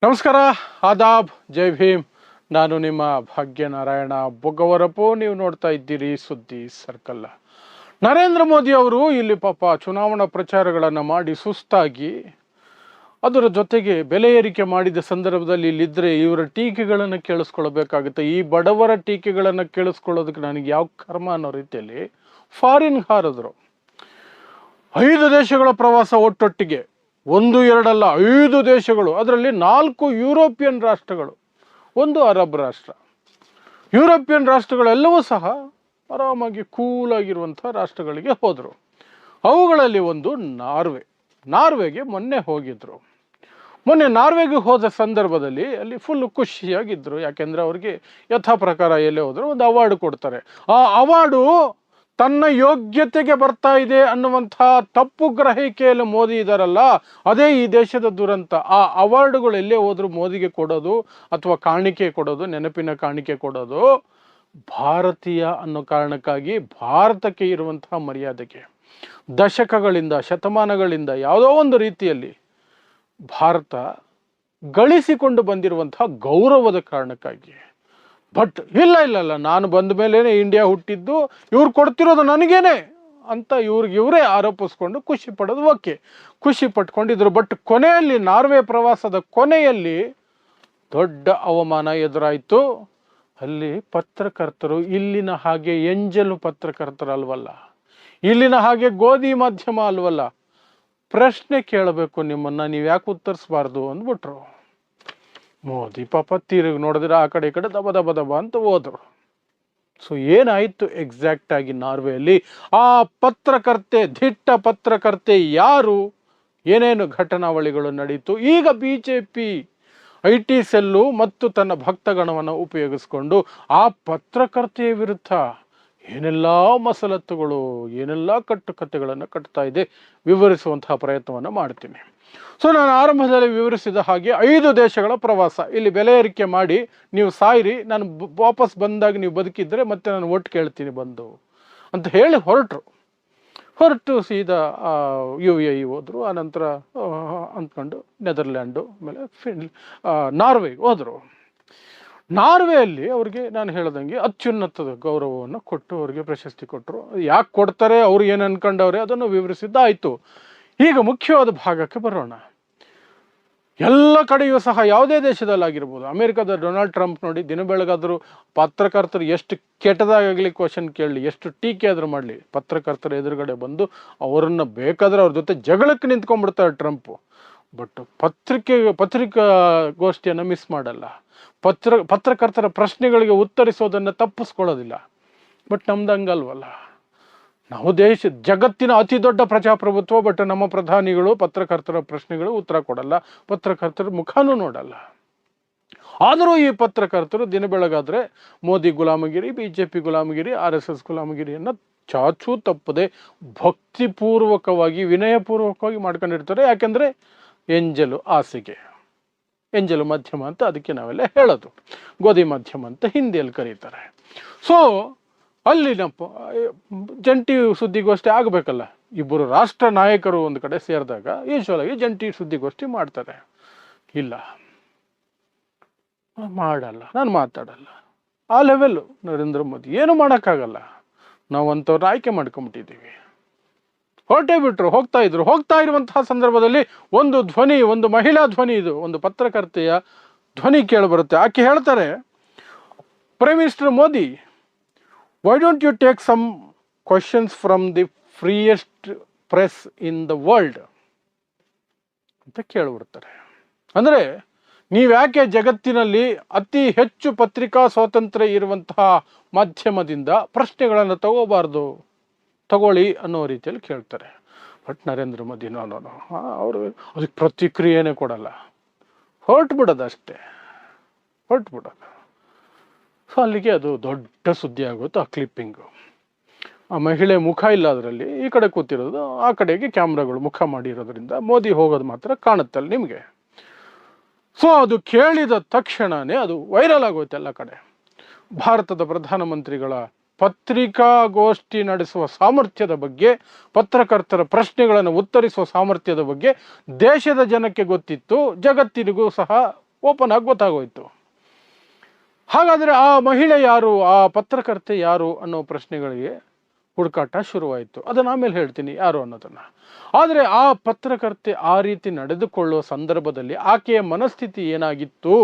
ನಮಸ್ಕಾರ, ಆದಾಬ್, ಜೈ ಭೀಮ್. ನಾನು ನಿಮ್ಮ ಭಾಗ್ಯನಾರಾಯಣ ಬೊಗ್ಗವರಪು. ನೀವು ನೋಡ್ತಾ ಇದ್ದೀರಿ ಸುದ್ದಿ ಸರ್ಕಲ್. ನರೇಂದ್ರ ಮೋದಿ ಅವರು ಇಲ್ಲಿ ಪಾಪ ಚುನಾವಣಾ ಪ್ರಚಾರಗಳನ್ನು ಮಾಡಿ ಸುಸ್ತಾಗಿ, ಅದರ ಜೊತೆಗೆ ಬೆಲೆ ಏರಿಕೆ ಮಾಡಿದ ಸಂದರ್ಭದಲ್ಲಿ ಇಲ್ಲಿದ್ದರೆ ಇವರ ಟೀಕೆಗಳನ್ನು ಕೇಳಿಸ್ಕೊಳ್ಬೇಕಾಗುತ್ತೆ. ಈ ಬಡವರ ಟೀಕೆಗಳನ್ನು ಕೇಳಿಸ್ಕೊಳ್ಳೋದಕ್ಕೆ ನನಗೆ ಯಾವ ಕರ್ಮ ಅನ್ನೋ ರೀತಿಯಲ್ಲಿ ಫಾರಿನ್ ಹಾರಿದ್ರು. 5 ದೇಶಗಳ ಪ್ರವಾಸ ಒಟ್ಟೊಟ್ಟಿಗೆ, 1 2 ಅಲ್ಲ 5 ದೇಶಗಳು, ಅದರಲ್ಲಿ 4 ಯುರೋಪಿಯನ್ ರಾಷ್ಟ್ರಗಳು, 1 ಅರಬ್ ರಾಷ್ಟ್ರ. ಯುರೋಪಿಯನ್ ರಾಷ್ಟ್ರಗಳೆಲ್ಲವೂ ಸಹ ಆರಾಮಾಗಿ ಕೂಲಾಗಿರುವಂಥ ರಾಷ್ಟ್ರಗಳಿಗೆ ಹೋದರು. ಅವುಗಳಲ್ಲಿ ಒಂದು ನಾರ್ವೆಗೆ ಮೊನ್ನೆ ಹೋಗಿದ್ರು. ಮೊನ್ನೆ ನಾರ್ವೆಗೆ ಹೋದ ಸಂದರ್ಭದಲ್ಲಿ ಅಲ್ಲಿ ಫುಲ್ ಖುಷಿಯಾಗಿದ್ದರು. ಯಾಕೆಂದರೆ ಅವ್ರಿಗೆ ಯಥಾ ಪ್ರಕಾರ ಎಲ್ಲೇ ಹೋದರೂ ಒಂದು ಅವಾರ್ಡ್ ಕೊಡ್ತಾರೆ. ಆ ಅವಾರ್ಡು ತನ್ನ ಯೋಗ್ಯತೆಗೆ ಬರ್ತಾ ಇದೆ ಅನ್ನುವಂಥ ತಪ್ಪು ಗ್ರಹಿಕೆಯಲ್ಲಿ ಮೋದಿ ಇದ್ದಾರಲ್ಲ, ಅದೇ ಈ ದೇಶದ ದುರಂತ. ಆ ಅವಾರ್ಡುಗಳು ಎಲ್ಲೇ ಹೋದರೂ ಮೋದಿಗೆ ಕೊಡೋದು ಅಥವಾ ಕಾಣಿಕೆ ಕೊಡೋದು, ನೆನಪಿನ ಕಾಣಿಕೆ ಕೊಡೋದು ಭಾರತೀಯ ಅನ್ನೋ ಕಾರಣಕ್ಕಾಗಿ, ಭಾರತಕ್ಕೆ ಇರುವಂತಹ ಮರ್ಯಾದೆಗೆ ದಶಕಗಳಿಂದ ಶತಮಾನಗಳಿಂದ ಯಾವುದೋ ಒಂದು ರೀತಿಯಲ್ಲಿ ಭಾರತ ಗಳಿಸಿಕೊಂಡು ಬಂದಿರುವಂತಹ ಗೌರವದ ಕಾರಣಕ್ಕಾಗಿ. ಬಟ್ ಇಲ್ಲ, ನಾನು ಬಂದ ಮೇಲೇ ಇಂಡಿಯಾ ಹುಟ್ಟಿದ್ದು, ಇವ್ರು ಕೊಡ್ತಿರೋದು ನನಗೇನೆ ಅಂತ ಇವರೇ ಆರೋಪಿಸ್ಕೊಂಡು ಖುಷಿ ಪಡೋದು. ಓಕೆ, ಖುಷಿ ಪಟ್ಕೊಂಡಿದ್ರು. ಬಟ್ ಕೊನೆಯಲ್ಲಿ, ನಾರ್ವೆ ಪ್ರವಾಸದ ಕೊನೆಯಲ್ಲಿ ದೊಡ್ಡ ಅವಮಾನ ಎದುರಾಯಿತು. ಅಲ್ಲಿ ಪತ್ರಕರ್ತರು ಇಲ್ಲಿನ ಹಾಗೆ ಎಂಜಲು ಪತ್ರಕರ್ತರಲ್ವಲ್ಲ, ಇಲ್ಲಿನ ಹಾಗೆ ಗೋಧಿ ಮಾಧ್ಯಮ ಅಲ್ವಲ್ಲ. ಪ್ರಶ್ನೆ ಕೇಳಬೇಕು ನಿಮ್ಮನ್ನ, ನೀವು ಯಾಕೆ ಉತ್ತರಿಸಬಾರ್ದು ಅಂದ್ಬಿಟ್ರು. ಮೋದಿ ಪಾಪ ತಿರುಗಿ ನೋಡಿದ್ರೆ ಆ ಕಡೆ ಈ ಕಡೆ ದಬ ದಬ ದಬ ಅಂತ ಹೋದ್ರು. ಸೊ ಏನಾಯಿತು ಎಕ್ಸಾಕ್ಟ್ ಆಗಿ ನಾರ್ವೆಯಲ್ಲಿ? ಆ ಪತ್ರಕರ್ತೆ, ದಿಟ್ಟ ಪತ್ರಕರ್ತೆ ಯಾರು, ಏನೇನು ಘಟನಾವಳಿಗಳು ನಡೀತು? ಈಗ BJP IT ಸೆಲ್ಲು ಮತ್ತು ತನ್ನ ಭಕ್ತಗಣವನ್ನು ಉಪಯೋಗಿಸ್ಕೊಂಡು ಆ ಪತ್ರಕರ್ತೆಯ ವಿರುದ್ಧ ಏನೆಲ್ಲ ಮಸಲತ್ತುಗಳು, ಏನೆಲ್ಲ ಕಟ್ಟುಕತೆಗಳನ್ನು ಕಟ್ತಾ ಇದೆ, ವಿವರಿಸುವಂತಹ ಪ್ರಯತ್ನವನ್ನು ಮಾಡ್ತೀನಿ. ಸೊ ನಾನು ಆರಂಭದಲ್ಲಿ ವಿವರಿಸಿದ ಹಾಗೆ 5 ದೇಶಗಳ ಪ್ರವಾಸ. ಇಲ್ಲಿ ಬೆಲೆ ಏರಿಕೆ ಮಾಡಿ ನೀವು ಸಾಯಿರಿ, ನಾನು ವಾಪಸ್ ಬಂದಾಗ ನೀವು ಬದುಕಿದ್ರೆ ಮತ್ತೆ ನಾನು ಒಟ್ಟು ಕೇಳ್ತೀನಿ ಬಂದು ಅಂತ ಹೇಳಿ ಹೊರಟು ಸೀದಾ UAE ಹೋದರು. ಆನಂತರ ಅಂದ್ಕೊಂಡು ನೆದರ್ಲ್ಯಾಂಡು, ಆಮೇಲೆ ನಾರ್ವೆಗೆ ಹೋದರು. ನಾರ್ವೆಯಲ್ಲಿ ಅವ್ರಿಗೆ ನಾನು ಹೇಳ್ದಂಗೆ ಅತ್ಯುನ್ನತದ ಗೌರವವನ್ನು ಕೊಟ್ಟು ಅವ್ರಿಗೆ ಪ್ರಶಸ್ತಿ ಕೊಟ್ಟರು. ಯಾಕೆ ಕೊಡ್ತಾರೆ, ಅವ್ರು ಏನು ಅನ್ಕೊಂಡವ್ರೆ ಅದನ್ನು ವಿವರಿಸಿದ್ದಾಯಿತು. ಈಗ ಮುಖ್ಯವಾದ ಭಾಗಕ್ಕೆ ಬರೋಣ. ಎಲ್ಲ ಕಡೆಯೂ ಸಹ ಯಾವುದೇ ದೇಶದಲ್ಲಾಗಿರ್ಬೋದು, ಅಮೆರಿಕದ ಡೊನಾಲ್ಡ್ ಟ್ರಂಪ್ ನೋಡಿ, ದಿನ ಬೆಳಗಾದರೂ ಪತ್ರಕರ್ತರು ಎಷ್ಟು ಕೆಟ್ಟದಾಗಲಿ ಕ್ವಶನ್ ಕೇಳಲಿ, ಎಷ್ಟು ಟೀಕೆ ಆದರೂ ಮಾಡಲಿ, ಪತ್ರಕರ್ತರ ಎದುರುಗಡೆ ಬಂದು ಅವರನ್ನು ಬೇಕಾದರೆ ಅವ್ರ ಜೊತೆ ಜಗಳಕ್ಕೆ ನಿಂತ್ಕೊಂಡ್ಬಿಡ್ತಾರೆ ಟ್ರಂಪು. ಬಟ್ ಪತ್ರಿಕಾಗೋಷ್ಠಿಯನ್ನು ಮಿಸ್ ಮಾಡಲ್ಲ, ಪತ್ರಕರ್ತರ ಪ್ರಶ್ನೆಗಳಿಗೆ ಉತ್ತರಿಸೋದನ್ನು ತಪ್ಪಿಸ್ಕೊಳ್ಳೋದಿಲ್ಲ. ಬಟ್ ನಮ್ದು ಹಂಗಲ್ವಲ್ಲ. ನಾವು ಜಗತ್ತಿನ ಅತಿ ದೊಡ್ಡ ಪ್ರಜಾಪ್ರಭುತ್ವ, ಬಟ್ ನಮ್ಮ ಪ್ರಧಾನಿಗಳು ಪತ್ರಕರ್ತರ ಪ್ರಶ್ನೆಗಳು ಉತ್ತರ ಕೊಡಲ್ಲ, ಪತ್ರಕರ್ತರ ಮುಖನೂ ನೋಡಲ್ಲ. ಆದರೂ ಈ ಪತ್ರಕರ್ತರು ದಿನ ಬೆಳಗಾದ್ರೆ ಮೋದಿ ಗುಲಾಮಗಿರಿ, BJP ಗುಲಾಮಗಿರಿ, RSS ಗುಲಾಮಗಿರಿಯನ್ನು ಚಾಚೂ ತಪ್ಪದೆ ಭಕ್ತಿಪೂರ್ವಕವಾಗಿ, ವಿನಯಪೂರ್ವಕವಾಗಿ ಮಾಡ್ಕೊಂಡಿರ್ತಾರೆ. ಯಾಕೆಂದರೆ ಎಂಜಲು ಆಸೆಗೆ, ಎಂಜಲು ಮಾಧ್ಯಮ ಅಂತ ಅದಕ್ಕೆ ನಾವೆಲ್ಲ ಹೇಳೋದು, ಗೋಧಿ ಮಾಧ್ಯಮ ಅಂತ ಹಿಂದಿಯಲ್ಲಿ ಕರೀತಾರೆ. ಸೊ ಅಲ್ಲಿ ಜಂಟಿ ಸುದ್ದಿಗೋಷ್ಠಿ ಆಗಬೇಕಲ್ಲ, ಇಬ್ಬರು ರಾಷ್ಟ್ರ ನಾಯಕರು ಒಂದು ಕಡೆ ಸೇರಿದಾಗ ಯೂಶ್ವಲ್ ಆಗಿ ಜಂಟಿ ಸುದ್ದಿಗೋಷ್ಠಿ ಮಾಡ್ತಾರೆ. ಇಲ್ಲ, ಮಾಡಲ್ಲ, ನಾನು ಮಾತಾಡಲ್ಲ. ಆ ಲೆವೆಲ್ಲು ನರೇಂದ್ರ ಮೋದಿ. ಏನು ಮಾಡೋಕ್ಕಾಗಲ್ಲ, ನಾವು ಅಂಥವ್ರನ್ನ ಆಯ್ಕೆ ಮಾಡ್ಕೊಂಬಿಟ್ಟಿದ್ದೀವಿ. ಹೊರಟೇ ಬಿಟ್ರು, ಹೋಗ್ತಾ ಇರುವಂತಹ ಸಂದರ್ಭದಲ್ಲಿ ಒಂದು ಧ್ವನಿ, ಒಂದು ಮಹಿಳಾ ಧ್ವನಿ, ಇದು ಒಂದು ಪತ್ರಕರ್ತೆಯ ಧ್ವನಿ ಕೇಳಿಬರುತ್ತೆ. ಆಕೆ ಹೇಳ್ತಾರೆ, prime minister Modi, why don't you take some questions from the freest press in the world ಅಂತ ಕೇಳಿಬಿಡ್ತಾರೆ. ಅಂದರೆ ನೀವ್ಯಾಕೆ ಜಗತ್ತಿನಲ್ಲಿ ಅತಿ ಹೆಚ್ಚು ಪತ್ರಿಕಾ ಸ್ವಾತಂತ್ರ್ಯ ಇರುವಂತಹ ಮಾಧ್ಯಮದಿಂದ ಪ್ರಶ್ನೆಗಳನ್ನು ತಗೊಳ್ಳಿ ಅನ್ನೋ ರೀತಿಯಲ್ಲಿ ಕೇಳ್ತಾರೆ. ಬಟ್ ನರೇಂದ್ರ ಮೋದಿ ನೋ ಅವರು ಅದಕ್ಕೆ ಪ್ರತಿಕ್ರಿಯೆನೇ ಕೊಡಲ್ಲ, ಹೊರಟುಬಿಡೋದು ಅಷ್ಟೇ. ಸೊ ಅಲ್ಲಿಗೆ ಅದು ದೊಡ್ಡ ಸುದ್ದಿ ಆಗುತ್ತೆ. ಆ ಕ್ಲಿಪ್ಪಿಂಗು, ಆ ಮಹಿಳೆ ಮುಖ ಇಲ್ಲ ಅದರಲ್ಲಿ, ಈ ಕಡೆ ಕೂತಿರೋದು, ಆ ಕಡೆಗೆ ಕ್ಯಾಮ್ರಾಗಳು ಮುಖ ಮಾಡಿರೋದ್ರಿಂದ ಮೋದಿ ಹೋಗೋದು ಮಾತ್ರ ಕಾಣುತ್ತಲ್ಲ ನಿಮಗೆ. ಸೊ ಅದು ಕೇಳಿದ ತಕ್ಷಣವೇ ಅದು ವೈರಲ್ ಆಗೋಯ್ತು ಎಲ್ಲ ಕಡೆ. ಭಾರತದ ಪ್ರಧಾನಮಂತ್ರಿಗಳ ಪತ್ರಿಕಾಗೋಷ್ಠಿ ನಡೆಸುವ ಸಾಮರ್ಥ್ಯದ ಬಗ್ಗೆ, ಪತ್ರಕರ್ತರ ಪ್ರಶ್ನೆಗಳನ್ನು ಉತ್ತರಿಸುವ ಸಾಮರ್ಥ್ಯದ ಬಗ್ಗೆ ದೇಶದ ಜನಕ್ಕೆ ಗೊತ್ತಿತ್ತು, ಜಗತ್ತಿನಿಗೂ ಸಹ ಓಪನ್ ಆಗಿ ಗೊತ್ತಾಗೋಯ್ತು. ಹಾಗಾದರೆ ಆ ಮಹಿಳೆ ಯಾರು, ಆ ಪತ್ರಕರ್ತೆ ಯಾರು ಅನ್ನೋ ಪ್ರಶ್ನೆಗಳಿಗೆ ಹುಡುಕಾಟ ಶುರುವಾಯಿತು. ಅದನ್ನು ಆಮೇಲೆ ಹೇಳ್ತೀನಿ ಯಾರು ಅನ್ನೋದನ್ನು. ಆದರೆ ಆ ಪತ್ರಕರ್ತೆ ಆ ರೀತಿ ನಡೆದುಕೊಳ್ಳುವ ಸಂದರ್ಭದಲ್ಲಿ ಆಕೆಯ ಮನಸ್ಥಿತಿ ಏನಾಗಿತ್ತು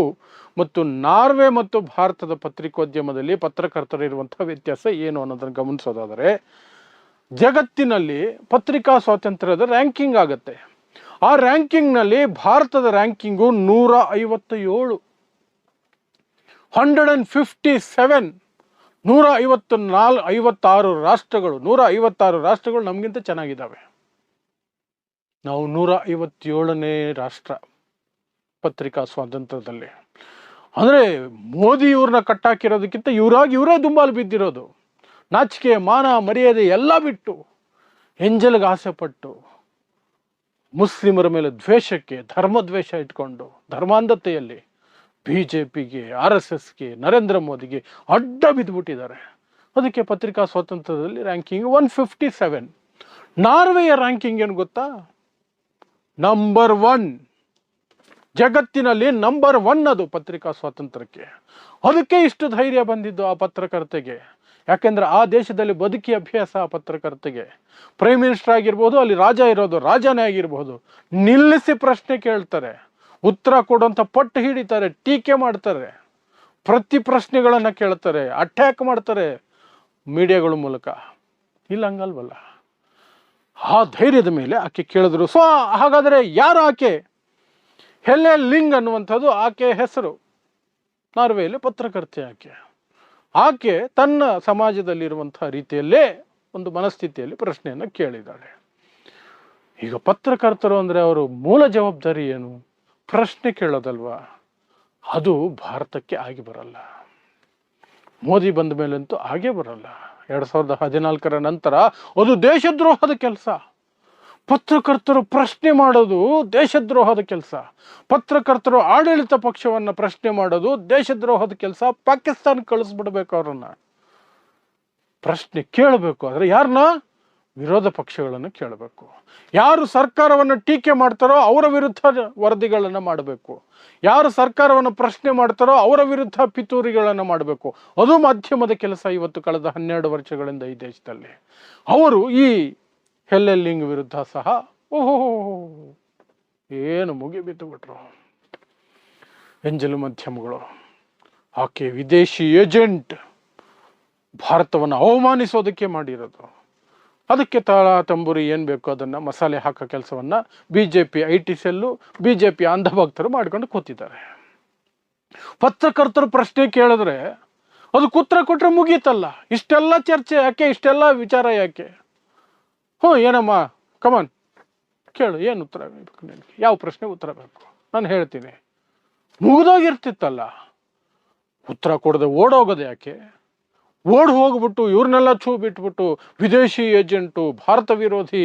ಮತ್ತು ನಾರ್ವೆ ಮತ್ತು ಭಾರತದ ಪತ್ರಿಕೋದ್ಯಮದಲ್ಲಿ ಪತ್ರಕರ್ತರಿರುವಂಥ ವ್ಯತ್ಯಾಸ ಏನು ಅನ್ನೋದನ್ನು ಗಮನಿಸೋದಾದರೆ, ಜಗತ್ತಿನಲ್ಲಿ ಪತ್ರಿಕಾ ಸ್ವಾತಂತ್ರ್ಯದ ರ್ಯಾಂಕಿಂಗ್ ಆಗುತ್ತೆ. ಆ ರ್ಯಾಂಕಿಂಗ್ನಲ್ಲಿ ಭಾರತದ ರ್ಯಾಂಕಿಂಗು 157, 157, 156 ರಾಷ್ಟ್ರಗಳು, 156 ರಾಷ್ಟ್ರಗಳು ನಮಗಿಂತ ಚೆನ್ನಾಗಿದ್ದಾವೆ. ನಾವು 157ನೇ ರಾಷ್ಟ್ರ ಪತ್ರಿಕಾ ಸ್ವಾತಂತ್ರ್ಯದಲ್ಲಿ. ಅಂದರೆ ಮೋದಿ ಇವ್ರನ್ನ ಕಟ್ಟಾಕಿರೋದಕ್ಕಿಂತ ಇವರೇ ದುಂಬಾಲು ಬಿದ್ದಿರೋದು. ನಾಚಿಕೆ, ಮಾನ, ಮರ್ಯಾದೆ ಎಲ್ಲ ಬಿಟ್ಟು ಎಂಜಲ್ಗೆ ಆಸೆ ಪಟ್ಟು ಮುಸ್ಲಿಮರ ಮೇಲೆ ದ್ವೇಷಕ್ಕೆ, ಧರ್ಮದ್ವೇಷ ಇಟ್ಕೊಂಡು ಧರ್ಮಾಂಧತೆಯಲ್ಲಿ BJPಗೆ, RSSಗೆ, ನರೇಂದ್ರ ಮೋದಿಗೆ ಅಡ್ಡ ಬಿದ್ದುಬಿಟ್ಟಿದ್ದಾರೆ. ಅದಕ್ಕೆ ಪತ್ರಿಕಾ ಸ್ವಾತಂತ್ರ್ಯದಲ್ಲಿ ರ್ಯಾಂಕಿಂಗ್ 157. ನಾರ್ವೆಯ ರ್ಯಾಂಕಿಂಗ್ ಏನು ಗೊತ್ತಾ? ನಂಬರ್ 1. ಜಗತ್ತಿನಲ್ಲಿ ನಂಬರ್ 1 ಅದು ಪತ್ರಿಕಾ ಸ್ವಾತಂತ್ರ್ಯಕ್ಕೆ. ಅದಕ್ಕೆ ಇಷ್ಟು ಧೈರ್ಯ ಬಂದಿದ್ದು ಆ ಪತ್ರಕರ್ತೆಗೆ. ಯಾಕೆಂದ್ರೆ ಆ ದೇಶದಲ್ಲಿ ಬದುಕಿ ಅಭ್ಯಾಸ ಆ ಪತ್ರಕರ್ತೆಗೆ. ಪ್ರೈಮ್ ಮಿನಿಸ್ಟರ್ ಆಗಿರ್ಬೋದು, ಅಲ್ಲಿ ರಾಜ ಇರೋದು, ರಾಜನೇ ಆಗಿರ್ಬೋದು, ನಿಲ್ಲಿಸಿ ಪ್ರಶ್ನೆ ಕೇಳ್ತಾರೆ, ಉತ್ತರ ಕೊಡುವಂಥ ಪಟ್ಟು ಹಿಡಿತಾರೆ, ಟೀಕೆ ಮಾಡ್ತಾರೆ, ಪ್ರತಿ ಪ್ರಶ್ನೆಗಳನ್ನು ಕೇಳ್ತಾರೆ, ಅಟ್ಯಾಕ್ ಮಾಡ್ತಾರೆ ಮೀಡಿಯಾಗಳ ಮೂಲಕ. ಇಲ್ಲ ಹಂಗಲ್ವಲ್ಲ. ಆ ಧೈರ್ಯದ ಮೇಲೆ ಆಕೆ ಕೇಳಿದ್ರು. ಸೊ ಹಾಗಾದರೆ ಯಾರು ಆಕೆ? ಹೆಲ್ಲೆ ಲಿಂಗ್ ಅನ್ನುವಂಥದ್ದು ಆಕೆ ಹೆಸರು. ನಾರ್ವೆಯಲ್ಲಿ ಪತ್ರಕರ್ತೆ ಆಕೆ ತನ್ನ ಸಮಾಜದಲ್ಲಿರುವಂಥ ರೀತಿಯಲ್ಲೇ ಒಂದು ಮನಸ್ಥಿತಿಯಲ್ಲಿ ಪ್ರಶ್ನೆಯನ್ನು ಕೇಳಿದ್ದಾಳೆ. ಈಗ ಪತ್ರಕರ್ತರು ಅಂದರೆ ಅವರು ಮೂಲ ಜವಾಬ್ದಾರಿ ಏನು? ಪ್ರಶ್ನೆ ಕೇಳೋದಲ್ವಾ? ಅದು ಭಾರತಕ್ಕೆ ಆಗಿ ಬರಲ್ಲ. ಮೋದಿ ಬಂದ ಮೇಲಂತೂ ಆಗೇ ಬರಲ್ಲ. 2014ರ ನಂತರ ಅದು ದೇಶದ್ರೋಹದ ಕೆಲಸ. ಪತ್ರಕರ್ತರು ಪ್ರಶ್ನೆ ಮಾಡೋದು ದೇಶದ್ರೋಹದ ಕೆಲಸ. ಪತ್ರಕರ್ತರು ಆಡಳಿತ ಪಕ್ಷವನ್ನು ಪ್ರಶ್ನೆ ಮಾಡೋದು ದೇಶದ್ರೋಹದ ಕೆಲಸ. ಪಾಕಿಸ್ತಾನ ಕಳಿಸ್ಬಿಡ್ಬೇಕು ಅವರನ್ನ. ಪ್ರಶ್ನೆ ಕೇಳಬೇಕು. ಆದರೆ ಯಾರನ್ನ? ವಿರೋಧ ಪಕ್ಷಗಳನ್ನು ಕೇಳಬೇಕು. ಯಾರು ಸರ್ಕಾರವನ್ನು ಟೀಕೆ ಮಾಡ್ತಾರೋ ಅವರ ವಿರುದ್ಧ ವರದಿಗಳನ್ನು ಮಾಡಬೇಕು. ಯಾರು ಸರ್ಕಾರವನ್ನು ಪ್ರಶ್ನೆ ಮಾಡ್ತಾರೋ ಅವರ ವಿರುದ್ಧ ಪಿತೂರಿಗಳನ್ನು ಮಾಡಬೇಕು. ಅದು ಮಾಧ್ಯಮದ ಕೆಲಸ. ಇವತ್ತು ಕಳೆದ 12 ವರ್ಷಗಳಿಂದ ಈ ದೇಶದಲ್ಲಿ ಅವರು ಈ ಹೆಲ್ಲೆ ಲಿಂಗ್ ವಿರುದ್ಧ ಸಹ ಏನು ಮುಗಿಬಿದ್ದು ಬಿಟ್ರು ಎಂಜಲು ಮಾಧ್ಯಮಗಳು. ಆಕೆ ವಿದೇಶಿ ಏಜೆಂಟ್, ಭಾರತವನ್ನು ಅವಮಾನಿಸೋದಕ್ಕೆ ಮಾಡಿರೋದು. ಅದಕ್ಕೆ ತಾಳ ತಂಬೂರಿ ಏನು ಬೇಕೋ ಅದನ್ನು ಮಸಾಲೆ ಹಾಕೋ ಕೆಲಸವನ್ನು BJP IT ಸೆಲ್ಲು, BJP ಅಂಧಭಕ್ತರು ಮಾಡ್ಕೊಂಡು ಕೂತಿದ್ದಾರೆ. ಪತ್ರಕರ್ತರು ಪ್ರಶ್ನೆ ಕೇಳಿದ್ರೆ ಅದಕ್ಕೆ ಉತ್ತರ ಕೊಟ್ಟರೆ ಮುಗೀತಲ್ಲ. ಇಷ್ಟೆಲ್ಲ ಚರ್ಚೆ ಯಾಕೆ? ಇಷ್ಟೆಲ್ಲ ವಿಚಾರ ಯಾಕೆ? ಏನಮ್ಮ, ಕಮಾನ್ ಕೇಳು, ಏನು ಉತ್ತರ ಬೇಕು ನಿನಗೆ? ಯಾವ ಪ್ರಶ್ನೆ ಉತ್ತರ ಬೇಕು? ನಾನು ಹೇಳ್ತೀನಿ. ಮುಗಿದೋಗಿರ್ತಿತ್ತಲ್ಲ. ಉತ್ತರ ಕೊಡದೆ ಓಡೋಗೋದು ಯಾಕೆ? ಓಡಿ ಹೋಗ್ಬಿಟ್ಟು ಇವ್ರನ್ನೆಲ್ಲ ಬಿಟ್ಬಿಟ್ಟು ವಿದೇಶಿ ಏಜೆಂಟು, ಭಾರತ ವಿರೋಧಿ,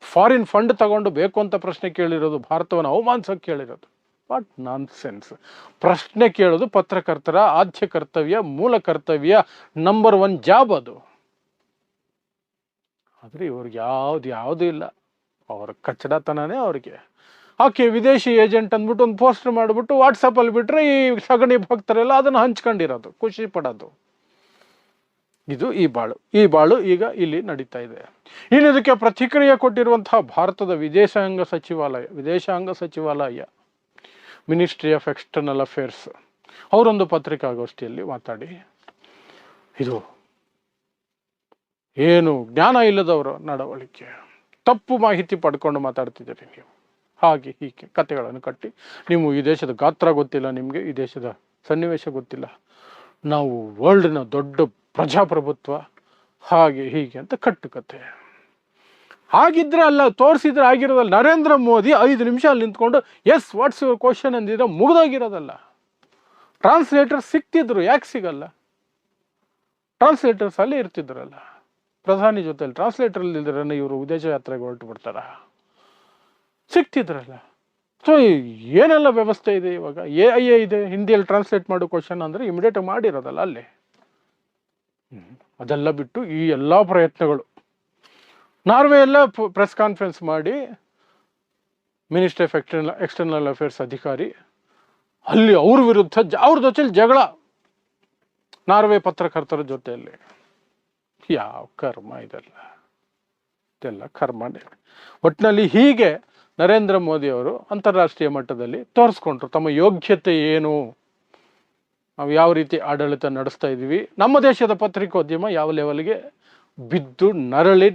ಫಾರಿನ್ ಫಂಡ್ ತಗೊಂಡು ಬೇಕು ಅಂತ ಪ್ರಶ್ನೆ ಕೇಳಿರೋದು, ಭಾರತವನ್ನು ಅವಮಾನಿಸೋಕೆ ಕೇಳಿರೋದು. What non sense. ಪ್ರಶ್ನೆ ಕೇಳೋದು ಪತ್ರಕರ್ತರ ಆದ್ಯ ಕರ್ತವ್ಯ, ಮೂಲ ಕರ್ತವ್ಯ, ನಂಬರ್ 1 ಜಾಬ್ ಅದು. ಆದರೆ ಇವ್ರಿಗೆ ಯಾವುದು ಇಲ್ಲ. ಅವ್ರ ಕಚ್ಚಡತನನೇ ಅವ್ರಿಗೆ. ಆಕೆ ವಿದೇಶಿ ಏಜೆಂಟ್ ಅಂದ್ಬಿಟ್ಟು ಒಂದು ಪೋಸ್ಟರ್ ಮಾಡಿಬಿಟ್ಟು ವಾಟ್ಸಪ್ಪಲ್ಲಿ ಬಿಟ್ಟರೆ ಈ ಸಗಣಿ ಭಕ್ತರೆಲ್ಲ ಅದನ್ನು ಹಂಚ್ಕೊಂಡಿರೋದು, ಖುಷಿ ಪಡೋದು. ಇದು ಈ ಬಾಳು ಈಗ ಇಲ್ಲಿ ನಡೀತಾ ಇದೆ. ಇನ್ನು ಇದಕ್ಕೆ ಪ್ರತಿಕ್ರಿಯೆ ಕೊಟ್ಟಿರುವಂತಹ ಭಾರತದ ವಿದೇಶಾಂಗ ಸಚಿವಾಲಯ, ಮಿನಿಸ್ಟ್ರಿ ಆಫ್ ಎಕ್ಸ್ಟರ್ನಲ್ ಅಫೇರ್ಸ್, ಅವರೊಂದು ಪತ್ರಿಕಾಗೋಷ್ಠಿಯಲ್ಲಿ ಮಾತಾಡಿ, ಇದು ಏನು ಜ್ಞಾನ ಇಲ್ಲದವರ ನಡವಳಿಕೆ, ತಪ್ಪು ಮಾಹಿತಿ ಪಡ್ಕೊಂಡು ಮಾತಾಡ್ತಿದ್ದೀರಿ ನೀವು, ಹಾಗೆ ಹೀಗೆ ಕಥೆಗಳನ್ನು ಕಟ್ಟಿ, ನೀವು ಈ ದೇಶದ ಗಾತ್ರ ಗೊತ್ತಿಲ್ಲ, ನಿಮಗೆ ಈ ದೇಶದ ಸನ್ನಿವೇಶ ಗೊತ್ತಿಲ್ಲ, ನಾವು ವರ್ಲ್ಡ್ನ ದೊಡ್ಡ ಪ್ರಜಾಪ್ರಭುತ್ವ, ಹಾಗೆ ಹೀಗೆ ಅಂತ ಕಟ್ಟುಕತೆ. ಹಾಗಿದ್ರೆ ಅಲ್ಲ, ತೋರಿಸಿದ್ರೆ ಆಗಿರೋದಲ್ಲ. ನರೇಂದ್ರ ಮೋದಿ 5 ನಿಮಿಷ ಅಲ್ಲಿ ನಿಂತ್ಕೊಂಡು ಎಸ್ ವಾಟ್ಸ್ ಯುವರ್ ಕ್ವಶನ್ ಅಂದಿದ್ರೆ ಮುಗಿದೋಗಿರೋದಲ್ಲ. ಟ್ರಾನ್ಸ್ಲೇಟರ್ ಸಿಕ್ತಿದ್ರು, ಯಾಕೆ ಸಿಗಲ್ಲ? ಟ್ರಾನ್ಸ್ಲೇಟರ್ಸ್ ಅಲ್ಲೇ ಇರ್ತಿದ್ರಲ್ಲ, ಪ್ರಧಾನಿ ಜೊತೆಲಿ. ಟ್ರಾನ್ಸ್ಲೇಟರ್ ಇಲ್ದಿದ್ರೆ ಇವರು ವಿದೇಶ ಯಾತ್ರೆಗೆ ಹೊರಟು ಬಿಡ್ತಾರ? ಸಿಕ್ತಿದ್ರಲ್ಲ. ಸೊ ಏನೆಲ್ಲ ವ್ಯವಸ್ಥೆ ಇದೆ ಇವಾಗ. AI ಇದೆ, ಹಿಂದಿಯಲ್ಲಿ ಟ್ರಾನ್ಸ್ಲೇಟ್ ಮಾಡೋ ಕ್ವಶನ್ ಅಂದರೆ ಇಮಿಡಿಯೇಟ್ ಮಾಡಿರೋದಲ್ಲ ಅಲ್ಲೇ. ಅದೆಲ್ಲ ಬಿಟ್ಟು ಈ ಎಲ್ಲ ಪ್ರಯತ್ನಗಳು. ನಾರ್ವೆ ಎಲ್ಲ ಪ್ರೆಸ್ ಕಾನ್ಫರೆನ್ಸ್ ಮಾಡಿ ಮಿನಿಸ್ಟ್ರಿ ಆಫ್ ಎಕ್ಸ್ಟರ್ನಲ್ ಅಫೇರ್ಸ್ ಅಧಿಕಾರಿ ಅಲ್ಲಿ ಅವ್ರ ವಿರುದ್ಧ ಅವ್ರ ಜೊತೆಲಿ ಜಗಳ, ನಾರ್ವೆ ಪತ್ರಕರ್ತರ ಜೊತೆಯಲ್ಲಿ. ಯಾವ ಕರ್ಮ ಇದೆಲ್ಲ ಕರ್ಮನೇ. ಒಟ್ಟಿನಲ್ಲಿ ಹೀಗೆ ನರೇಂದ್ರ ಮೋದಿ ಅವರು ಅಂತಾರಾಷ್ಟ್ರೀಯ ಮಟ್ಟದಲ್ಲಿ ತೋರಿಸ್ಕೊಂಡ್ರು ತಮ್ಮ ಯೋಗ್ಯತೆ ಏನು, ನಾವು ಯಾವ ರೀತಿ ಆಡಳಿತ ನಡೆಸ್ತಾ ಇದ್ದೀವಿ, ನಮ್ಮ ದೇಶದ ಪತ್ರಿಕೋದ್ಯಮ ಯಾವ ಲೆವೆಲ್ಗೆ ಬಿದ್ದು ನರಳಿ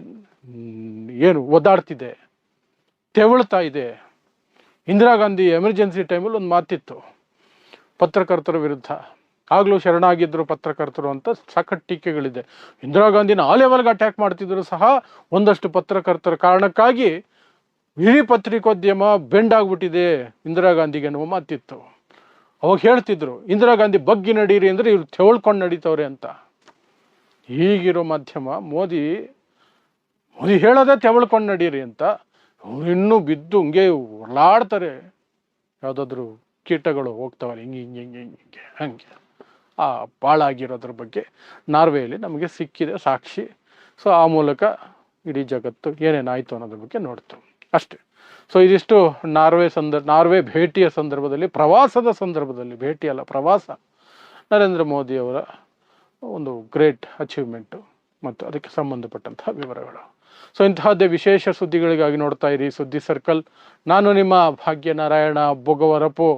ಏನು ಒದ್ದಾಡ್ತಿದೆ, ತೆವಳ್ತಾ ಇದೆ. ಇಂದಿರಾ ಗಾಂಧಿ ಎಮರ್ಜೆನ್ಸಿ ಟೈಮಲ್ಲಿ ಒಂದು ಮಾತಿತ್ತು ಪತ್ರಕರ್ತರ ವಿರುದ್ಧ, ಆಗಲೂ ಶರಣಾಗಿದ್ದರು ಪತ್ರಕರ್ತರು ಅಂತ ಸಖತ್ ಟೀಕೆಗಳಿದೆ. ಇಂದಿರಾ ಗಾಂಧಿನ ಆ ಲೆವೆಲ್ಗೆ ಅಟ್ಯಾಕ್ ಮಾಡ್ತಿದ್ರು ಸಹ ಒಂದಷ್ಟು ಪತ್ರಕರ್ತರ ಕಾರಣಕ್ಕಾಗಿ ಇಡೀ ಪತ್ರಿಕೋದ್ಯಮ ಬೆಂಡಾಗ್ಬಿಟ್ಟಿದೆ ಇಂದಿರಾ ಗಾಂಧಿಗೆ ಅನ್ನುವ ಮಾತಿತ್ತು. ಅವಾಗ ಹೇಳ್ತಿದ್ರು ಇಂದಿರಾ ಗಾಂಧಿ ಬಗ್ಗಿ ನಡೀರಿ ಅಂದರೆ ಇವ್ರು ತೆವಳ್ಕೊಂಡು ನಡೀತವ್ರೆ ಅಂತ. ಹೀಗಿರೋ ಮಾಧ್ಯಮ ಮೋದಿ ಹೇಳೋದೇ ತೆವಳ್ಕೊಂಡು ನಡೀರಿ ಅಂತ, ಅವ್ರು ಇನ್ನೂ ಬಿದ್ದು ಹಿಂಗೆ ಹೊರಲಾಡ್ತಾರೆ. ಯಾವುದಾದ್ರೂ ಕೀಟಗಳು ಹೋಗ್ತಾವಲ್ಲ ಹಿಂಗೆ ಹಂಗೆ ಆ ಬಾಳಾಗಿರೋದ್ರ ಬಗ್ಗೆ ನಾರ್ವೆಯಲ್ಲಿ ನಮಗೆ ಸಿಕ್ಕಿದೆ ಸಾಕ್ಷಿ. ಸೊ ಆ ಮೂಲಕ ಇಡೀ ಜಗತ್ತು ಏನೇನಾಯಿತು ಅನ್ನೋದ್ರ ಬಗ್ಗೆ ನೋಡ್ತು ಅಷ್ಟೇ. ಸೊ ಇದಿಷ್ಟು ನಾರ್ವೆ ಭೇಟಿಯ ಸಂದರ್ಭದಲ್ಲಿ, ಪ್ರವಾಸದ ಸಂದರ್ಭದಲ್ಲಿ, ಭೇಟಿ ಅಲ್ಲ ಪ್ರವಾಸ, ನರೇಂದ್ರ ಮೋದಿಯವರ ಒಂದು ಗ್ರೇಟ್ ಅಚೀವ್ಮೆಂಟು ಮತ್ತು ಅದಕ್ಕೆ ಸಂಬಂಧಪಟ್ಟಂತಹ ವಿವರಗಳು. ಸೊ ಇಂತಹದ್ದೇ ವಿಶೇಷ ಸುದ್ದಿಗಳಿಗಾಗಿ ನೋಡ್ತಾ ಇರಿ ಸುದ್ದಿ ಸರ್ಕಲ್. ನಾನು ನಿಮ್ಮ ಭಾಗ್ಯನಾರಾಯಣ ಬೊಗವರಪು.